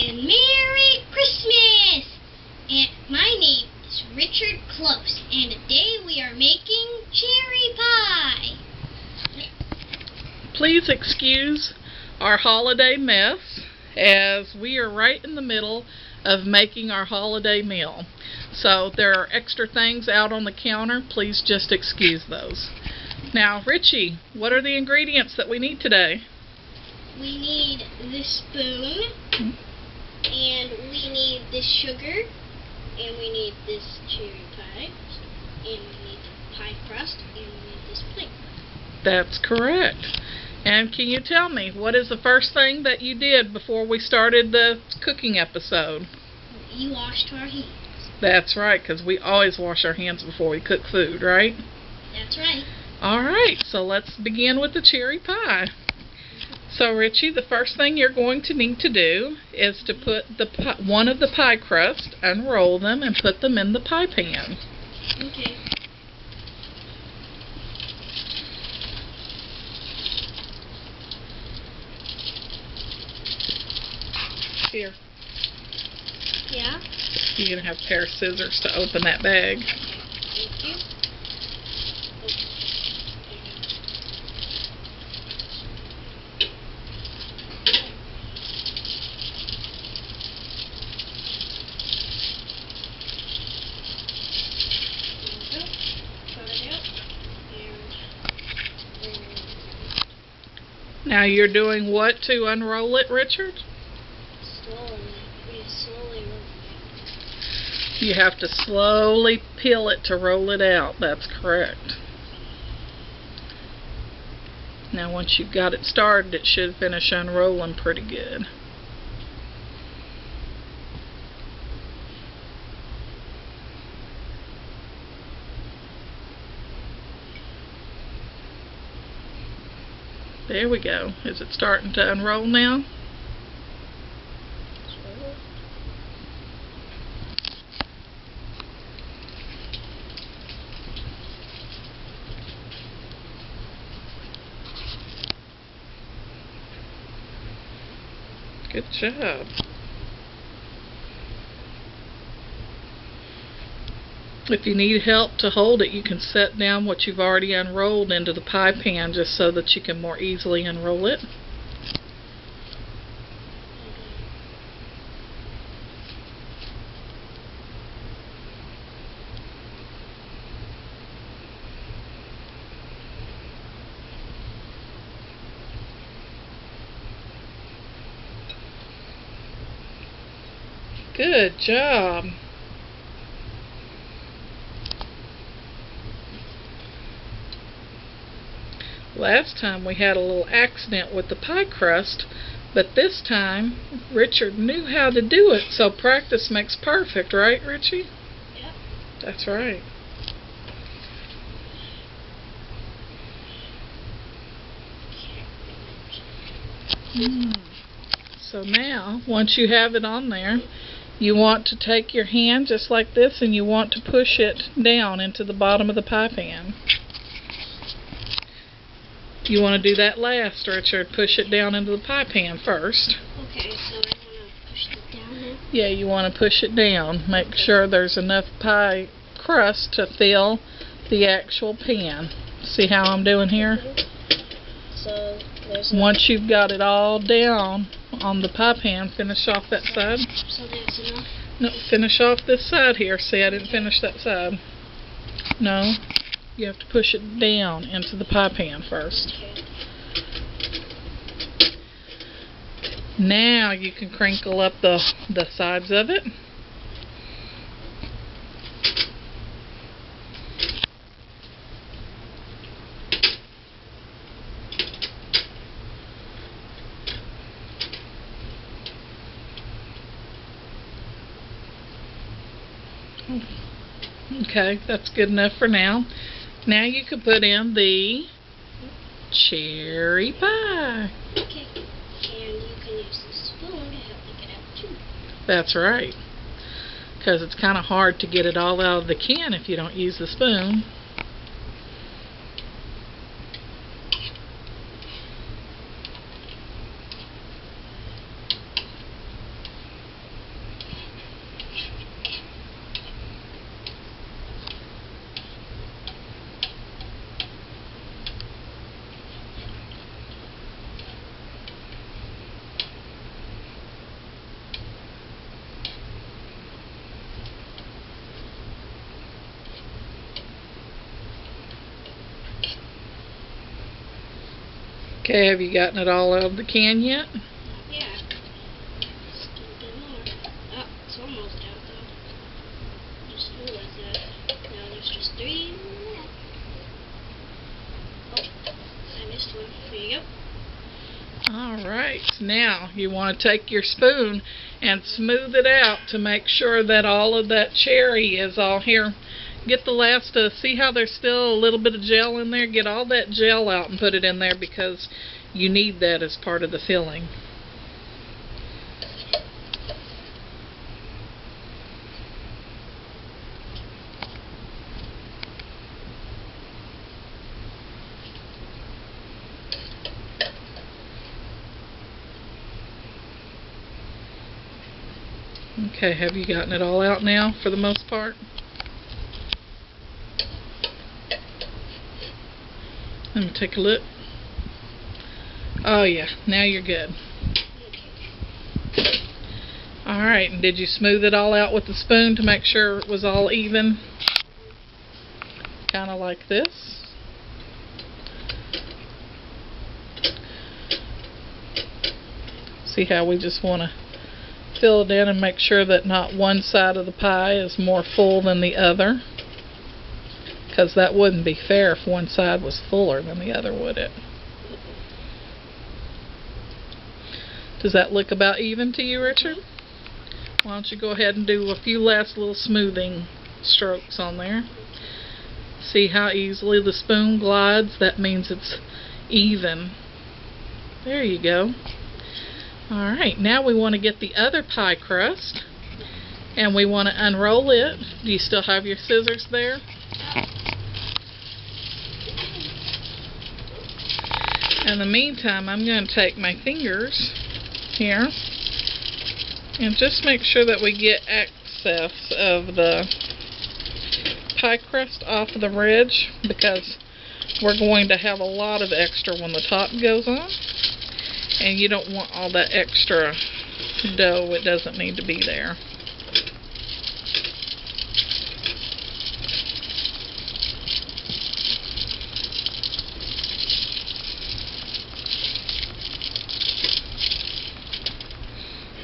and Merry Christmas! And my name is Richard Close, and today we are making cherry pie. Please excuse our holiday mess, as we are right in the middle of making our holiday meal. So there are extra things out on the counter. Please just excuse those. Now, Richie, what are the ingredients that we need today? We need this spoon, and we need this sugar, and we need this cherry pie, and we need pie crust, and we need this plate. That's correct. And can you tell me, what is the first thing that you did before we started the cooking episode? You washed our hands. That's right, because we always wash our hands before we cook food, right? That's right. Alright, so let's begin with the cherry pie. So, Richie, the first thing you're going to need to do is to put one of the pie crust, unroll them, and put them in the pie pan. Okay. Here. Yeah? You're going to have a pair of scissors to open that bag. Thank you. Now you're doing what to unroll it, Richard? Slowly roll it. You have to slowly peel it to roll it out. That's correct. Now once you've got it started, it should finish unrolling pretty good. There we go. Is it starting to unroll now? Good job. If you need help to hold it, you can set down what you've already unrolled into the pie pan just so that you can more easily unroll it. Good job. Last time we had a little accident with the pie crust, but this time Richard knew how to do it, so practice makes perfect, right, Richie? Yep. That's right. So now, once you have it on there, you want to take your hand just like this and you want to push it down into the bottom of the pie pan. You want to do that last, Richard. Push it down into the pie pan first. Okay, so I want to push it down now? Yeah, you want to push it down. Make sure there's enough pie crust to fill the actual pan. See how I'm doing here? So there's once you've got it all down on the pie pan, finish off that side. So there's enough? No, finish off this side here. See, I didn't finish that side. No. You have to push it down into the pie pan first. Okay. Now you can crinkle up the sides of it. Okay, that's good enough for now. Now you can put in the cherry pie. Okay. And you can use the spoon to help me get out too. That's right. Because it's kind of hard to get it all out of the can if you don't use the spoon. Okay, have you gotten it all out of the can yet? Yeah. Just a bit more. Oh, it's almost out though. Just who was that? Now there's just 3 more left. Oh, I missed one. There you go. Alright, now you want to take your spoon and smooth it out to make sure that all of that cherry is all here. Get the last, see how there's still a little bit of gel in there? Get all that gel out and put it in there because you need that as part of the filling. Okay, have you gotten it all out now for the most part? Let me take a look. Oh yeah, now you're good. Alright, and did you smooth it all out with the spoon to make sure it was all even? Kind of like this. See how we just want to fill it in and make sure that not one side of the pie is more full than the other, because that wouldn't be fair if one side was fuller than the other, would it? Does that look about even to you, Richard? Why don't you go ahead and do a few last little smoothing strokes on there. See how easily the spoon glides? That means it's even. There you go. Alright, now we want to get the other pie crust, and we want to unroll it. Do you still have your scissors there? In the meantime, I'm going to take my fingers here and just make sure that we get excess of the pie crust off of the ridge, because we're going to have a lot of extra when the top goes on. And you don't want all that extra dough. It doesn't need to be there.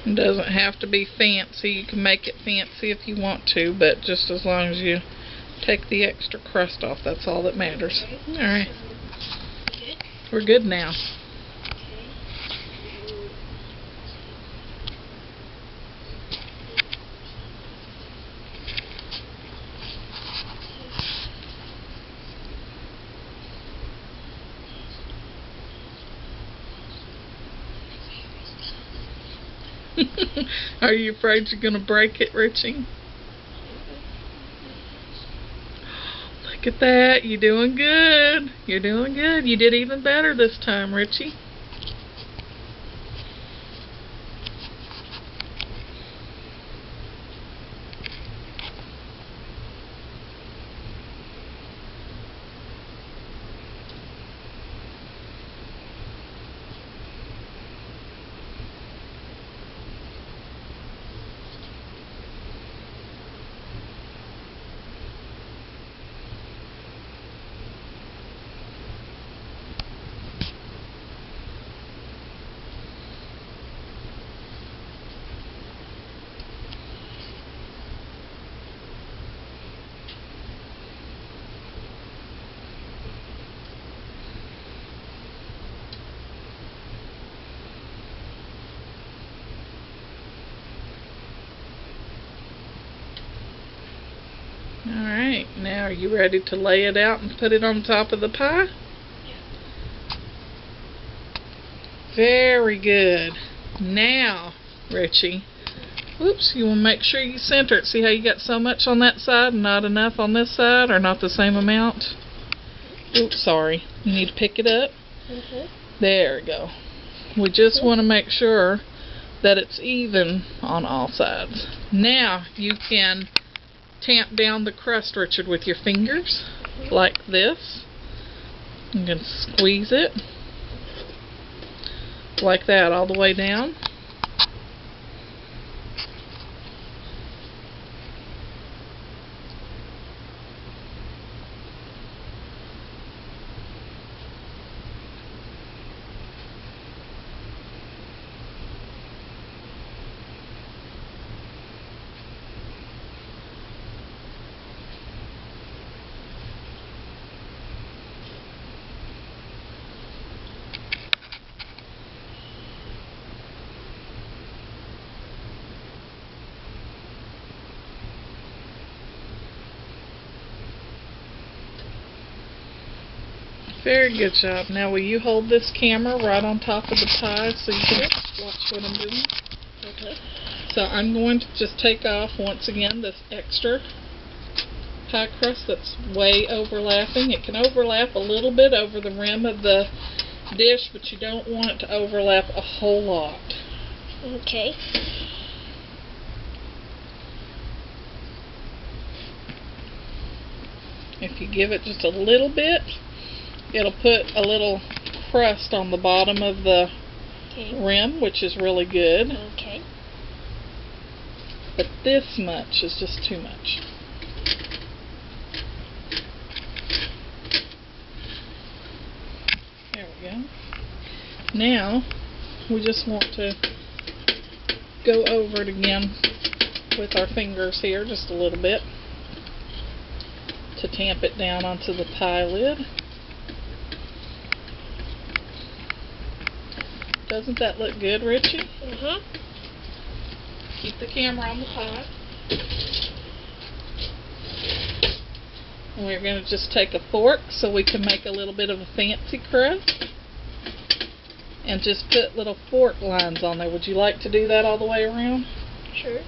It doesn't have to be fancy. You can make it fancy if you want to, but just as long as you take the extra crust off, that's all that matters. Alright. We're good now. Are you afraid you're going to break it, Richie? Look at that. You're doing good. You're doing good. You did even better this time, Richie. Alright, now are you ready to lay it out and put it on top of the pie? Yeah. Very good. Now, Richie, whoops, you want to make sure you center it. See how you got so much on that side and not enough on this side, or not the same amount? Oops, sorry. You need to pick it up. There we go. We just want to make sure that it's even on all sides. Now you can tamp down the crust, Richard, with your fingers like this. You can squeeze it like that all the way down. Very good job. Now will you hold this camera right on top of the pie so you can watch what I'm doing? Okay. So I'm going to just take off once again this extra pie crust that's way overlapping. It can overlap a little bit over the rim of the dish, but you don't want it to overlap a whole lot. Okay. If you give it just a little bit, it'll put a little crust on the bottom of the rim, which is really good. Okay. But this much is just too much. There we go. Now, we just want to go over it again with our fingers here just a little bit to tamp it down onto the pie lid. Doesn't that look good, Richy? Mm-hmm. Keep the camera on the pie. And we're going to just take a fork so we can make a little bit of a fancy crust. And just put little fork lines on there. Would you like to do that all the way around? Sure.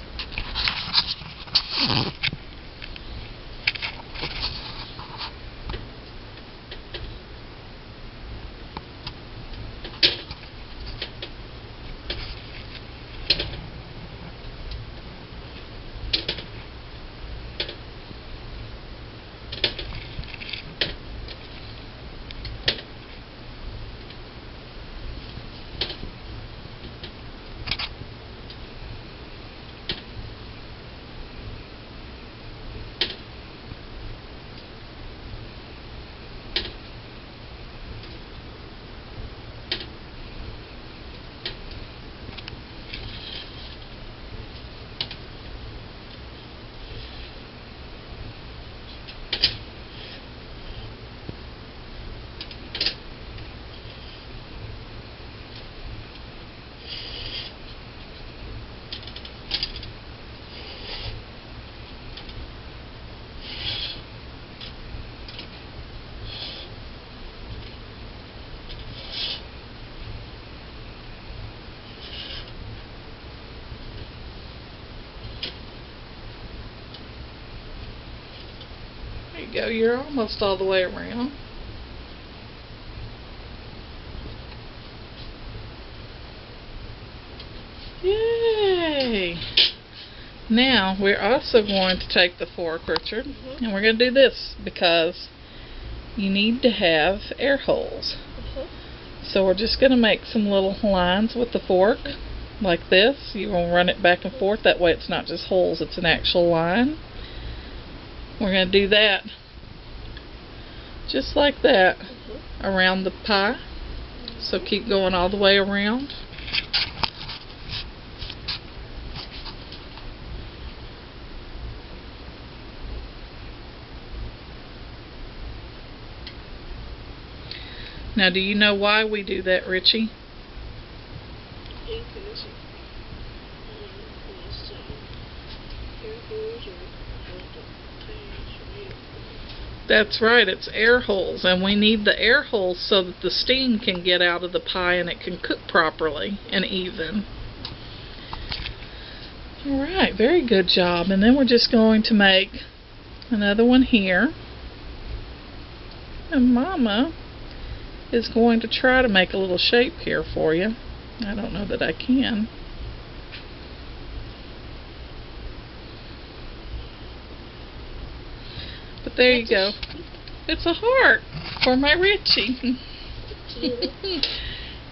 There you go. You're almost all the way around. Yay! Now we're also going to take the fork, Richard, and we're going to do this because you need to have air holes. So we're just going to make some little lines with the fork like this. You're going to run it back and forth. That way it's not just holes, it's an actual line. We're going to do that just like that around the pie. So keep going all the way around. Now, do you know why we do that, Richy? That's right, it's air holes, and we need the air holes so that the steam can get out of the pie and it can cook properly and even. Alright, very good job. And then we're just going to make another one here. And Mama is going to try to make a little shape here for you. I don't know that I can. But there you go. It's a heart for my Richy.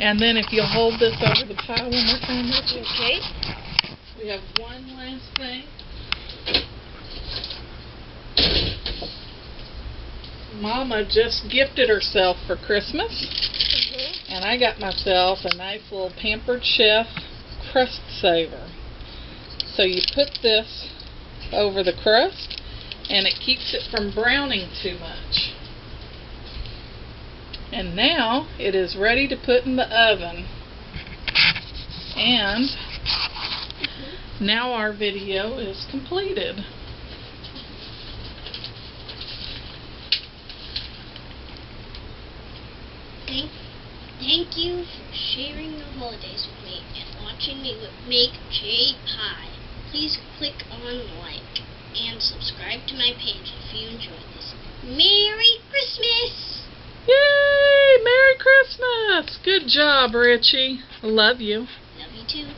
And then if you'll hold this over the pie one more time, Richy. Okay. We have one last thing. Mama just gifted herself for Christmas. And I got myself a nice little Pampered Chef crust saver. So you put this over the crust, and it keeps it from browning too much. And now it is ready to put in the oven. And now our video is completed. Thank you for sharing the holidays with me and watching me make jade pie. Please click on like and subscribe to my page if you enjoyed this. Merry Christmas! Yay! Merry Christmas! Good job, Richie. I love you. Love you too.